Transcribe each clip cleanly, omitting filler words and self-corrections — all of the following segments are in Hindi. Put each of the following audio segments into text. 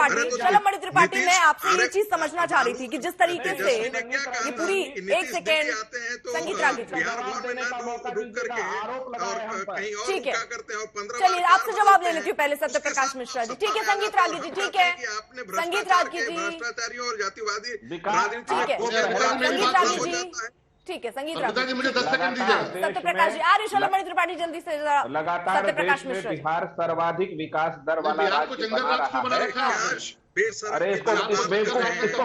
त्रिपाठी, शलभमणि त्रिपाठी, मैं आपसे ये चीज समझना चाह रही थी कि जिस तरीके से ये पूरी, एक सेकेंड संगीत रागी, ठीक है, चलिए आपसे जवाब ले लेती हूँ पहले सत्य प्रकाश मिश्रा जी। ठीक है संगीत रागी जी, ठीक है संगीत रागी जी, भ्रष्टाचारियों और जातिवादी ठीक है संगीत रागी जी, ठीक है संगीत रागी, मुझे 10 सेकंड दीजिए। सत्य प्रकाश जी आ रही, शलभमणि त्रिपाठी जल्दी से लगातार सत्य प्रकाश देश में मिश्रा। बिहार सर्वाधिक विकास दर वाला राज्य बना रहा है। अरे इसको बेवकूफ, इसको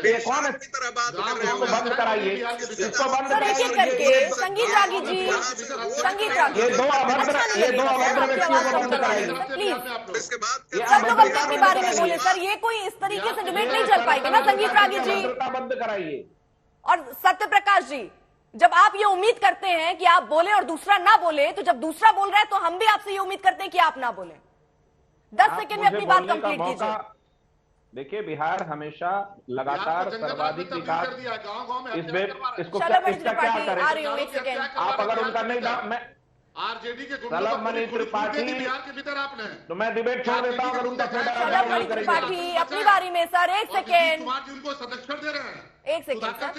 ये कौन है? इसको बंद कराइए, इसको बंद सर एक एक करके संगीत रागी जी, संगीत रागी, ये दो अभद्र व्यक्तियों को बंद कराइए प्लीज। इसके बाद सब लोग अपने अपने बारे में बोले सर, ये कोई इस तरीके से डिबेट नहीं चल पाएगी ना संगीत रागी जी। बंद कराइए। और सत्य प्रकाश जी, जब आप ये उम्मीद करते हैं कि आप बोले और दूसरा ना बोले, तो जब दूसरा बोल रहा है तो हम भी आपसे ये उम्मीद करते हैं कि आप ना बोले। 10 सेकंड में अपनी बात कंप्लीट कीजिए। देखिए बिहार हमेशा लगातार सर्वाधिक विकास, इसको इसका क्या करें? आप अगर उनका नहीं मैं आरजेडी के शलभमणि त्रिपाठी बिहार के भीतर आपने, तो मैं डिबेट छोड़ देता हूँ अगर उनका शलभमणि त्रिपाठी अपनी बारी में सर, एक सेकेंड, कुमार जी उनको संरक्षण दे रहे हैं। एक सेकेंड सर,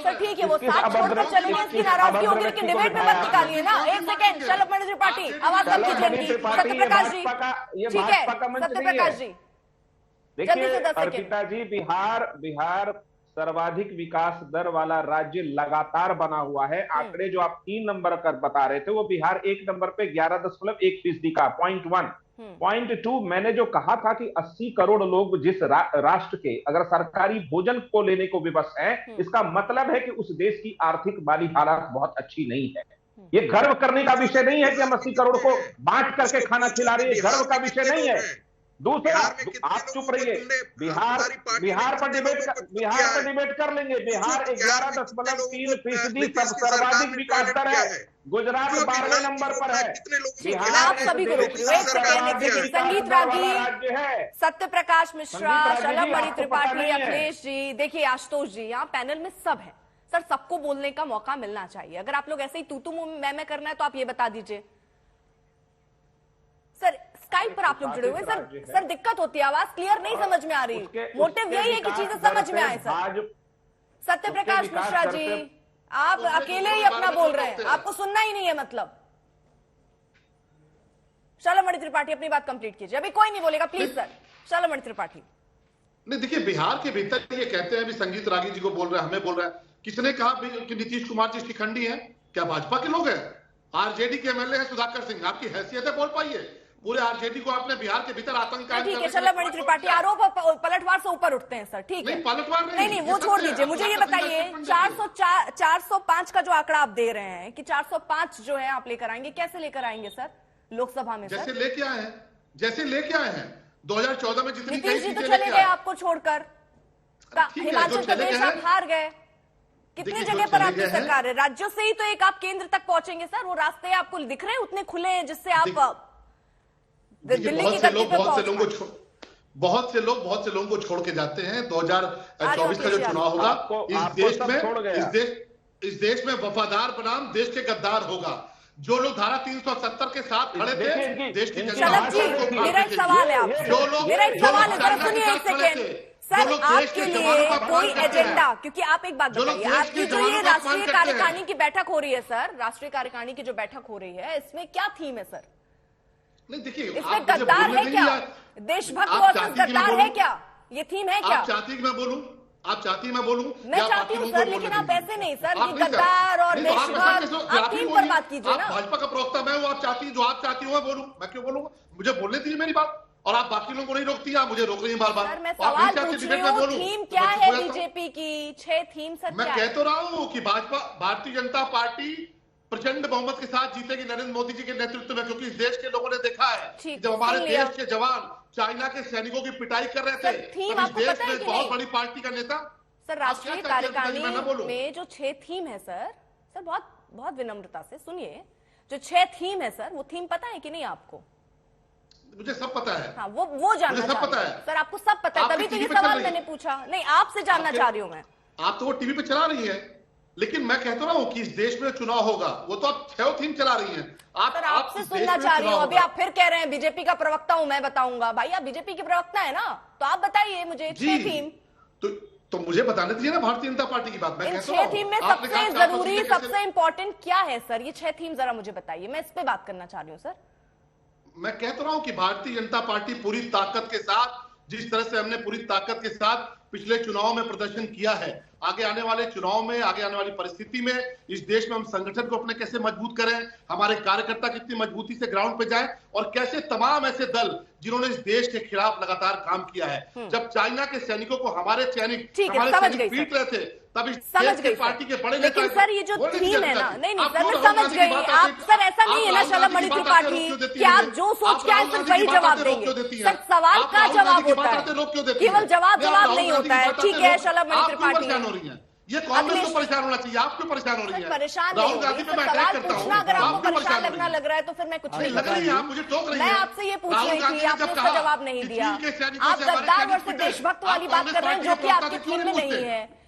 सर ठीक है वो साथ छोड़कर चलेंगे, इसकी नाराजगी होगी लेकिन डिबेट में मत निकालिए ना। एक सेकेंड शलभमणि त्रिपाठी आवाज कम कीजिए इनकी। सत्य प्रकाश जी, ठीक है सत्य प्रकाश जी, देखिए अर्पिता जी, बिहार सर्वाधिक विकास दर वाला राज्य लगातार बना हुआ है। आंकड़े जो आप 3 नंबर कर बता रहे थे, वो बिहार 1 नंबर पे 11.1% का, .2 मैंने जो कहा था कि 80 करोड़ लोग जिस राष्ट्र के अगर सरकारी भोजन को लेने को विवश हैं, इसका मतलब है कि उस देश की आर्थिक माली हालत बहुत अच्छी नहीं है। ये गर्व करने का विषय नहीं है कि हम 80 करोड़ को बांट करके खाना खिला रहे हैं, गर्व का विषय नहीं है। दूसरा, आप चुप रहिए, बिहार पर डिबेट कर लेंगे। बिहार 11.3% सर्वाधिक विकास दर है, गुजरात 12वें नंबर पर है। बिहार आप सभी को रोक रही हूँ, एक सेकेंड, संगीत रागी, सत्य प्रकाश मिश्रा, शलभमणि त्रिपाठी, अखिलेश जी, देखिए आशुतोष जी, यहाँ पैनल में सब है सर, सबको बोलने का मौका मिलना चाहिए। अगर आप लोग ऐसे ही तू मैं करना है तो आप ये बता दीजिए। सर स्काइप पर आप लोग जुड़े हुए सर दिक्कत होती है, आवाज क्लियर नहीं समझ में आ रही। मोटिव यही है कि चीजें समझ में आए सर। सत्य प्रकाश मिश्रा जी, आप अकेले ही अपना बोल रहे हैं, आपको सुनना ही नहीं है मतलब। शलभमणि त्रिपाठी अपनी बात कंप्लीट कीजिए, अभी कोई नहीं बोलेगा प्लीज सर। शलभमणि त्रिपाठी, नहीं देखिए बिहार के भीतर ये कहते हैं भी संगीत रागी जी को बोल रहे हैं, हमें बोल रहे हैं। किसने कहा कि नीतीश कुमार जी शिखंडी हैं? क्या भाजपा के लोग हैं? आरजेडी के एमएलए हैं सुधाकर सिंह, आपकी हैसियत है बोल पाइए? पूरे आरजेडी को आपने बिहार के भीतर आतंक का, ठीक है शलभमणि त्रिपाठी, आरोप पलटवार से ऊपर उठते हैं सर, ठीक है पलटवार नहीं वो छोड़ दीजिए। मुझे ये बताइए 405 का जो आंकड़ा आप दे रहे हैं कि 405 जो है आप लेकर आएंगे, कैसे लेकर आएंगे सर लोकसभा में? जैसे लेके आए हैं 2014 में जितनी नीतीश जी तो चले गए आपको छोड़कर, हिमाचल प्रदेश आप हार गए, कितनी जगह पर आपकी सरकार है? राज्यों से ही तो एक आप केंद्र तक पहुंचेंगे सर, वो रास्ते आपको दिख रहे हैं उतने खुले हैं जिससे आप दिल्ली की गति पे बहुत से लोगों को छोड़ के जाते हैं। 2024 का जो चुनाव होगा इस देश में वफादार बनाम देश के गद्दार होगा। जो लोग धारा 370 के साथ खड़े थे, देश की जनता मेरा एक सवाल है आपसे, मेरा एक सवाल है, जरा सुनिए एक सेकेंड सर। आपके लिए कोई एजेंडा, क्योंकि आप एक बात बताइए, आपकी जो ये राष्ट्रीय कार्यकारिणी की बैठक हो रही है सर, राष्ट्रीय कार्यकारिणी की जो बैठक हो रही है, इसमें क्या थीम है सर? नहीं देखिए, इसमें गद्दार है क्या? देशभक्त वर्सेस गद्दार है क्या? ये थीम है क्या? आप चाहती कि मैं बोलूं? आप चाहती मैं बोलूं? मैं चाहती हूँ सर, लेकिन आप ऐसे नहीं सर कि गद्दार और देशभक्त, आप थीम पर बात कीजिए ना। भाजपा का प्रवक्ता मैं हूँ, आप चाहती जो आप चाहती हूँ मैं बोलूं? मैं क्यों बोलूंगा? मुझे बोलने दीजिए मेरी बात, और आप बाकी लोगों को नहीं रोकती, आप मुझे रोक रही हैं बार-बार। सर मैं सवाल पूछ रही हूँ, थीम क्या है बीजेपी की? 6 थीम सर मैं कह तो रहा हूँ कि भारतीय जनता पार्टी प्रचंड बहुमत के साथ जीतेगी नरेंद्र मोदी जी के नेतृत्व में, क्योंकि इस देश के लोगों ने देखा है जब हमारे देश के जवान चाइना के सैनिकों की पिटाई कर रहे थे, तो इस देश में बहुत बड़ी पार्टी का नेता। सर राष्ट्रीय कार्यकारिणी में जो 6 थीम है सर बहुत विनम्रता से सुनिए, जो 6 थीम है सर, वो थीम पता है कि नहीं आपको? मुझे सब पता है। हाँ वो जानना सब पता है सर, आपको सब पता है, तभी तो ये सवाल मैंने पूछा। नहीं आपसे जानना चाह रही हूँ मैं। आप तो वो टीवी पे चला रही है, लेकिन मैं कहता रहा हूं कि इस देश में चुनाव होगा, वो तो आप 6 थीम चला रही हैं। आप सर आपसे इस देश सुनना में चाह रही हूँ, चुनाव अभी होगा। आप फिर कह रहे हैं बीजेपी का प्रवक्ता हूं मैं बताऊंगा। भाई आप बीजेपी के प्रवक्ता है ना, तो आप बताइए मुझे 6 थीम। तो मुझे बताने दीजिए ना भारतीय जनता पार्टी की बात। मैं इन कहता 6 हूं, थीम में आपने कहा सबसे 4% जरूरी कैसे- सबसे इंपॉर्टेंट क्या है सर? ये 6 थीम जरा मुझे बताइए, मैं इस पे बात करना चाह रही हूँ सर। मैं कहता रहा हूं कि भारतीय जनता पार्टी पूरी ताकत के साथ, जिस तरह से हमने पूरी ताकत के साथ पिछले चुनाव में प्रदर्शन किया है, आगे आने वाले चुनाव में, आगे आने वाली परिस्थिति में इस देश में हम संगठन को अपने कैसे मजबूत करें, हमारे कार्यकर्ता कितनी मजबूती से ग्राउंड पे जाएं, और कैसे तमाम ऐसे दल जिन्होंने इस देश के खिलाफ लगातार काम किया है। जब चाइना के सैनिकों को हमारे सैनिक पीट रहे थे, तब इस देश के पार्टी के बड़े लेकिन सर ये जो थीम है ना, नहीं सर मैं समझ गई। आप सर ऐसा नहीं है ना शलभ मणि त्रिपाठी कि आप जो सोच के आए सिर्फ वही जवाब देंगे। सर सवाल का जवाब होता है, केवल जवाब नहीं होता है। ठीक है शलभ मणि त्रिपाठी, ये कांग्रेस को परेशान होना चाहिए, आप क्यों परेशान हो रही है? परेशान राहुल गांधी पे मैं अटैक सवाल करता हूं, पूछना अगर आपको क्यों परेशान हो लगना रही है? लग रहा है तो फिर मैं कुछ नहीं लग रही है, आप मुझे टोक रही है। मैं आपसे ये पूछ रही थी, आपने उसका जवाब नहीं दिया। आप आप गद्दार वर्सेस देशभक्त वाली बात कर रहे हैं जो कि आपकी थीम में नहीं है।